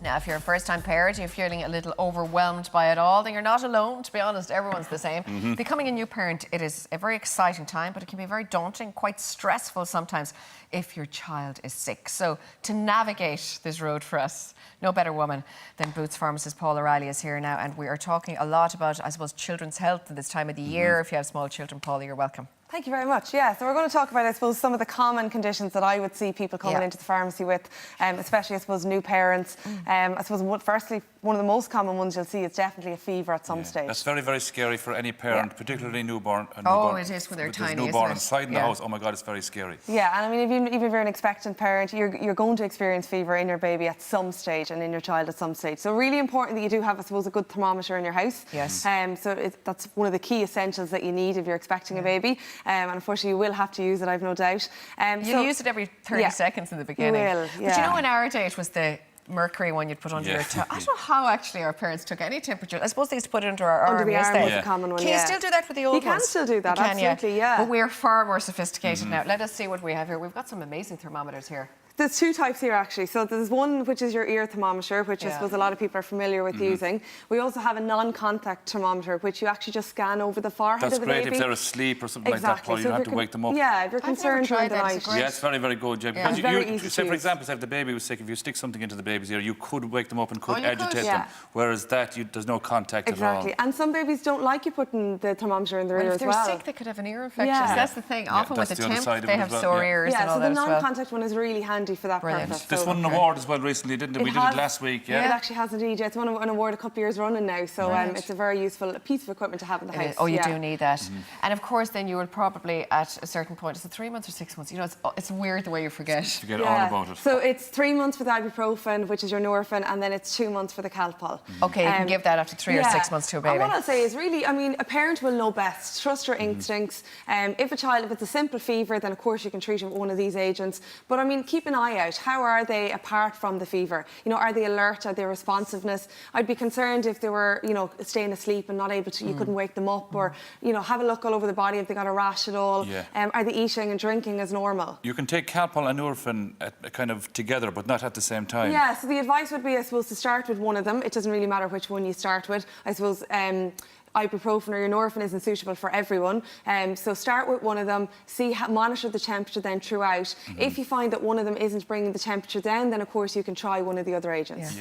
Now, if you're a first-time parent, you're feeling a little overwhelmed by it all, then you're not alone. To be honest, everyone's the same. Becoming a new parent, it is a very exciting time, but it can be very daunting, quite stressful sometimes if your child is sick. So to navigate this road for us, no better woman than Boots pharmacist Paul O'Reilly is here now, and we are talking a lot about, I suppose, children's health at this time of the year. If you have small children, Paul, you're welcome. Thank you very much. Yeah, so we're going to talk about, I suppose, some of the common conditions that I would see people coming into the pharmacy with, especially, I suppose, new parents. I suppose, firstly, one of the most common ones you'll see is definitely a fever at some stage. That's very, very scary for any parent, particularly newborn. Oh, it is when they're tiny, newborn inside in the house. Oh my God, it's very scary. Yeah, and I mean, even if you're an expectant parent, you're going to experience fever in your baby at some stage and in your child at some stage. So really important that you do have, I suppose, a good thermometer in your house. Yes. So that's one of the key essentials that you need if you're expecting a baby. And unfortunately, you will have to use it, I've no doubt. You'll use it every 30 seconds in the beginning. You will, But you know, in our day, it was the mercury one you'd put under your tongue. I don't know how actually our parents took any temperature. I suppose they used to put it under our arm. Under the arm was a common one, Can you still do that with the old ones? You can still do that, absolutely, yeah. But we're far more sophisticated now. Let us see what we have here. We've got some amazing thermometers here. There's two types here, actually. So there's one which is your ear thermometer, which I suppose a lot of people are familiar with using. We also have a non-contact thermometer, which you actually just scan over the forehead of the baby. That's great if they're asleep or something like that, Paul. You don't have to wake them up. Yeah, if you're concerned during the night. Yeah, it's very, very good. Yeah, because very you easy say, to for use. example, if the baby was sick, if you stick something into the baby's ear, you could wake them up and could agitate them. Yeah. Whereas that, there's no contact at all. Exactly. And some babies don't like you putting the thermometer in their ear as well. If they're sick, they could have an ear infection. So that's the thing. Often with the temp, they have sore ears and all that as well. So the non-contact one is really handy for that purpose. This won an award as well recently, didn't it? We did it last week, Yeah, it actually has indeed. It's won an award a couple of years running now, so it's a very useful piece of equipment to have in the house. Oh, you do need that. And of course, then you will probably, at a certain point, is it 3 months or 6 months? You know, it's weird the way you forget. Forget all about it. So it's 3 months for the ibuprofen, which is your Nurofen, and then it's 2 months for the Calpol. Okay, you can give that after 3 or 6 months to a baby. And what I'll say is really, I mean, a parent will know best. Trust your instincts. If it's a simple fever, then of course you can treat it with one of these agents. But I mean, keep an eye out. How are they apart from the fever? You know, are they alert? Are they responsiveness? I'd be concerned if they were, you know, staying asleep and not able to, you couldn't wake them up, or, you know, have a look all over the body if they got a rash at all. Are they eating and drinking as normal? You can take Calpol and Nurofen kind of together, but not at the same time. Yeah, so the advice would be, I suppose, to start with one of them. It doesn't really matter which one you start with. I suppose ibuprofen or your Nurofen isn't suitable for everyone. So start with one of them, monitor the temperature then throughout. If you find that one of them isn't bringing the temperature down, then of course you can try one of the other agents.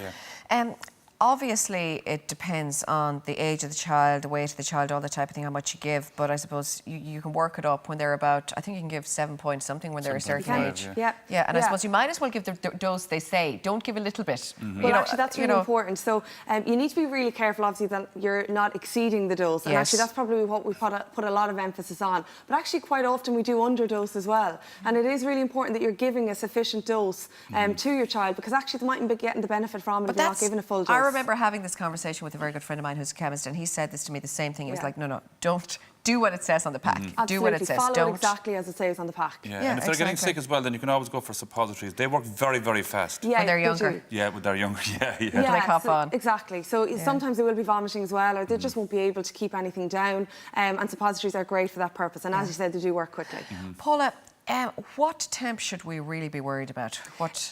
Obviously, it depends on the age of the child, the weight of the child, all that type of thing, how much you give. But I suppose you can work it up when they're about, I think you can give 7 point something when they're a certain age. And I suppose you might as well give the dose they say. Don't give a little bit. Well, actually, that's really important. So you need to be really careful, obviously, that you're not exceeding the dose. And actually, that's probably what we put a lot of emphasis on. But actually, quite often, we do underdose as well. And it is really important that you're giving a sufficient dose to your child, because actually, they mightn't be getting the benefit from it if you're not giving a full dose. I remember having this conversation with a very good friend of mine who's a chemist, and he said this to me, the same thing. He was like, no, don't do what it says on the pack. Do what it says. Follow exactly as it says on the pack. And if they're getting sick as well, then you can always go for suppositories. They work very, very fast. When they're younger. When they're younger, They cough on. Exactly. So sometimes they will be vomiting as well, or they just won't be able to keep anything down. And suppositories are great for that purpose. And as you said, they do work quickly. Paula, what temp should we really be worried about?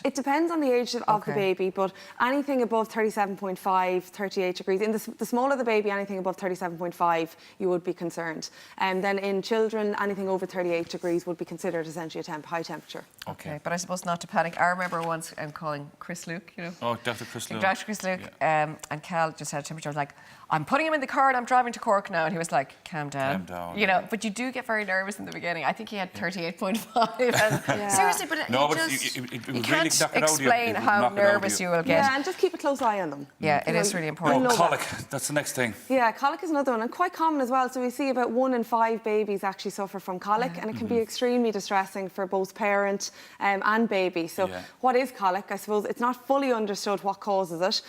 It depends on the age of the baby, but anything above 37.5, 38 degrees. In the smaller the baby, anything above 37.5, you would be concerned. And then in children, anything over 38 degrees would be considered essentially a high temperature. Okay, but I suppose not to panic. I remember once calling Chris Luke, you know. Oh, Dr. Chris Luke. Dr. Chris Luke, and Cal just had a temperature. I was like, I'm putting him in the car and I'm driving to Cork now. And he was like, calm down. You know, but you do get very nervous in the beginning. I think he had 38.5. Seriously, but you can't explain how nervous you will get. Yeah, and just keep a close eye on them. Yeah, it is really important. Colic, that's the next thing. Yeah, colic is another one, and quite common as well. So we see about 1 in 5 babies actually suffer from colic, and it can be extremely distressing for both parent and baby. So what is colic? I suppose it's not fully understood what causes it.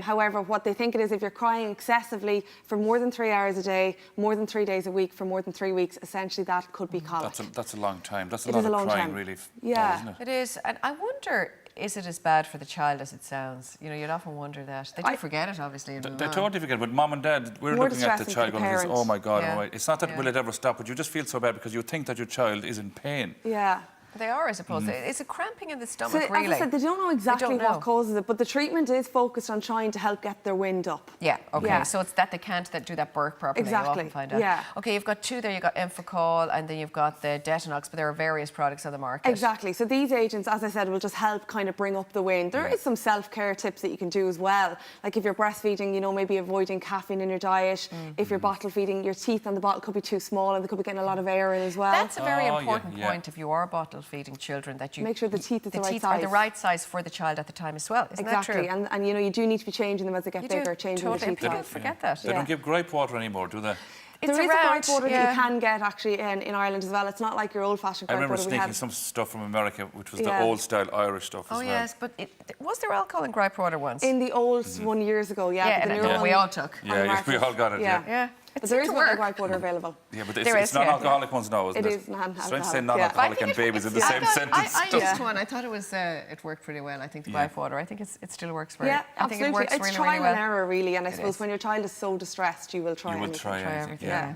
However, what they think it is, if you're crying excessively for more than 3 hours a day, more than 3 days a week, for more than 3 weeks, essentially that could be colic. That's a long time. That's a lot of crying, really. Yeah. Isn't it? It is. And I wonder, is it as bad for the child as it sounds? You know, you'd often wonder that. They do forget it, obviously. They totally forget it, but mum and dad, we're looking at the child going, oh my God, it's not that will it ever stop, but you just feel so bad because you think that your child is in pain. Yeah. They are, I suppose. It's a cramping in the So, stomach, really. as I said, they don't know exactly don't know. what causes it, but the treatment is focused on trying to help get their wind up. Yeah, okay. Yeah. So it's that they can't do that birth properly. Exactly, You often find out. yeah. Okay, you've got two there. You've got Infocol and then you've got the Detanox, but there are various products on the market. Exactly. So these agents, as I said, will just help kind of bring up the wind. There is some self-care tips that you can do as well. Like if you're breastfeeding, you know, maybe avoiding caffeine in your diet. If you're bottle feeding, your teeth on the bottle could be too small and they could be getting a lot of air in as well. That's a very Oh, important yeah. point if you are bottle feeding children, that you Make sure the teeth is the right teeth size. are the right size for the child at the time as well. Isn't Exactly. that true? And you know, you do need to be changing them as they get You bigger, do, changing totally. the And teeth people size. forget that. They don't give gripe water anymore, do they? It's There is a around, gripe water yeah. that you can get actually in Ireland as well. It's not like your old-fashioned I gripe remember water we sneaking have. some stuff from America, which was Yeah. the old-style Irish stuff as Oh well. yes, but was there alcohol in gripe water once? In the old one years ago, yeah. yeah, but the and newer then one we all took. on the Yeah, yeah, market. we all got it, yeah. Yeah. But there is seemed no to work. gripe water available. Yeah, but There it's is, yeah. non-alcoholic ones now, isn't It it? is non-alcoholic, Strange to say yeah. non-alcoholic I and think babies in the I same thought- sentence. I Yeah. used one. I thought it worked pretty well. I think the Yeah. gripe water. I think it still works very. Yeah, I think absolutely. it works It's really, trial really well. and error, really. And I It suppose is. when your child is so distressed, you will try You will anything. try Try anything, everything. yeah.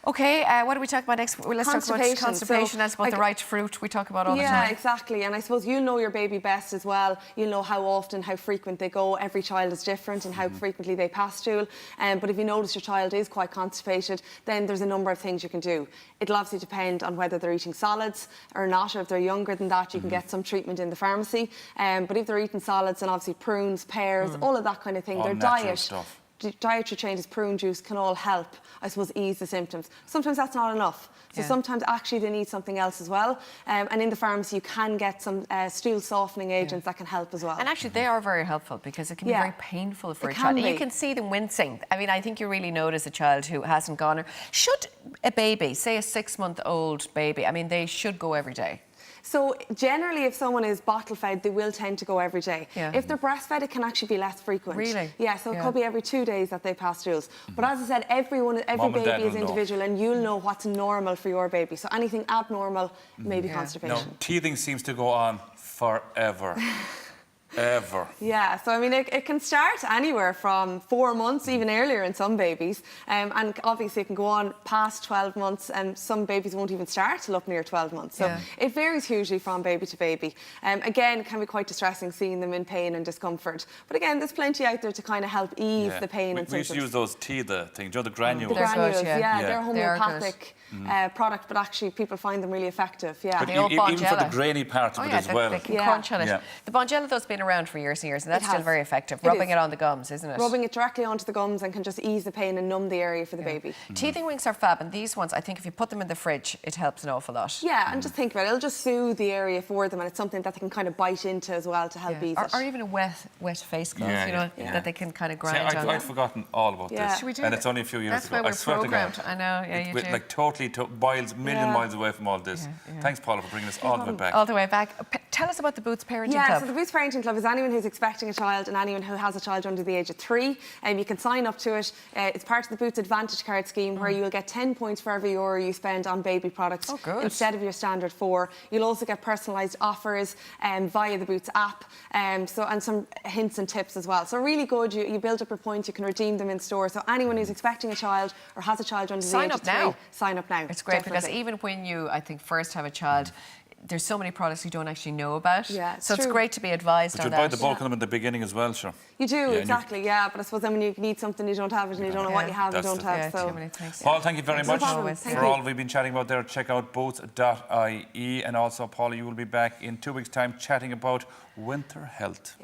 Okay, what do we talk about next? Well, let's talk about Constipation. constipation. So, That's about the like- right fruit we talk about all the Yeah, time. exactly. And I suppose you'll know your baby best as well. You'll know how often, how frequent they go. Every child is different and how frequently they pass stool. But if you notice your child is quite constipated, then there's a number of things you can do. It'll obviously depend on whether they're eating solids or not. Or if they're younger than that, you can get some treatment in the pharmacy. But if they're eating solids, then obviously prunes, pears, all of that kind of thing. All Their natural diet. stuff. Dietary changes, prune juice can all help, I suppose, ease the symptoms. Sometimes that's not enough. So Yeah. sometimes actually they need something else as well. And in the pharmacy you can get some stool softening agents that can help as well. And actually, they are very helpful because it can be Yeah. very painful for It a child. can And you be. can see them wincing. I mean, I think you really notice a child who hasn't gone. Should a baby, say a 6-month-old baby, I mean, they should go every day. So generally, if someone is bottle fed, they will tend to go every day. Yeah. If they're breastfed, it can actually be less frequent. Really? Yeah, so it Yeah. could be every 2 days that they pass stools. But as I said, every Mum and baby Dad is will know. individual, and you'll know what's normal for your baby. So anything abnormal may be Yeah. Now, constipation. teething seems to go on forever. Ever. Yeah, so I mean, it can start anywhere from 4 months, even earlier in some babies. And obviously it can go on past 12 months, and some babies won't even start till up near 12 months. So Yeah. it varies hugely from baby to baby. Again, it can be quite distressing seeing them in pain and discomfort. But again, there's plenty out there to kind of help ease Yeah. the pain and we used to use symptoms. those the thing, do you know, the granules? The They're good, granules, yeah. yeah, Yeah. they're They are good. homeopathic product, but actually people find them really effective. Yeah. But The old even for the Bonjela. grainy part of Oh it yeah, as well. they can Yeah. crunch on it. Yeah. The Bonjela, though, has been around for years and years, and that's It still has. very effective. It Rubbing is. it on the gums, isn't it? Rubbing it directly onto the gums and can just ease the pain and numb the area for the baby. Teething wings are fab, and these ones, I think if you put them in the fridge, it helps an awful lot. Yeah, and just think about it. It'll just soothe the area for them, and it's something that they can kind of bite into as well to help ease it. Or even a wet face cloth, Yeah, you know, yeah. that they can kind of See, grind on. I'd forgotten all about Yeah. this. Should we do and it? it's only a few years That's ago. why we're I swear to God. programmed. I know, yeah, you We're do. like totally million Yeah. miles away from all this. Thanks, Paula, for bringing us all the way back. All the way back. Tell us about the Boots Parenting Yeah, Club. so the Boots Parenting Club is anyone who's expecting a child and anyone who has a child under the age of 3. You can sign up to it. It's part of the Boots Advantage Card scheme where you'll get 10 points for every euro you spend on baby products Oh, good. instead of your standard 4. You'll also get personalised offers via the Boots app and some hints and tips as well. So really good. You build up your points, you can redeem them in store. So anyone who's expecting a child or has a child under the Sign age up of 3, now. sign up now. It's great because definitely. even when you, I think, first have a child, there's so many products you don't actually know about. Yeah, it's so it's true. great to be advised But on you'd buy that. the bulk of them in the beginning as well, sure. You do, Yeah, and you- exactly, yeah. But I suppose then when you need something, you don't have it and you don't know what you have and That's don't the- have. Yeah, so. too many things. Paul, thank you very Thanks much no problem. Thank for you. all we've been chatting about there. Check out boots.ie. And also, Paula, you will be back in 2 weeks' time chatting about winter health.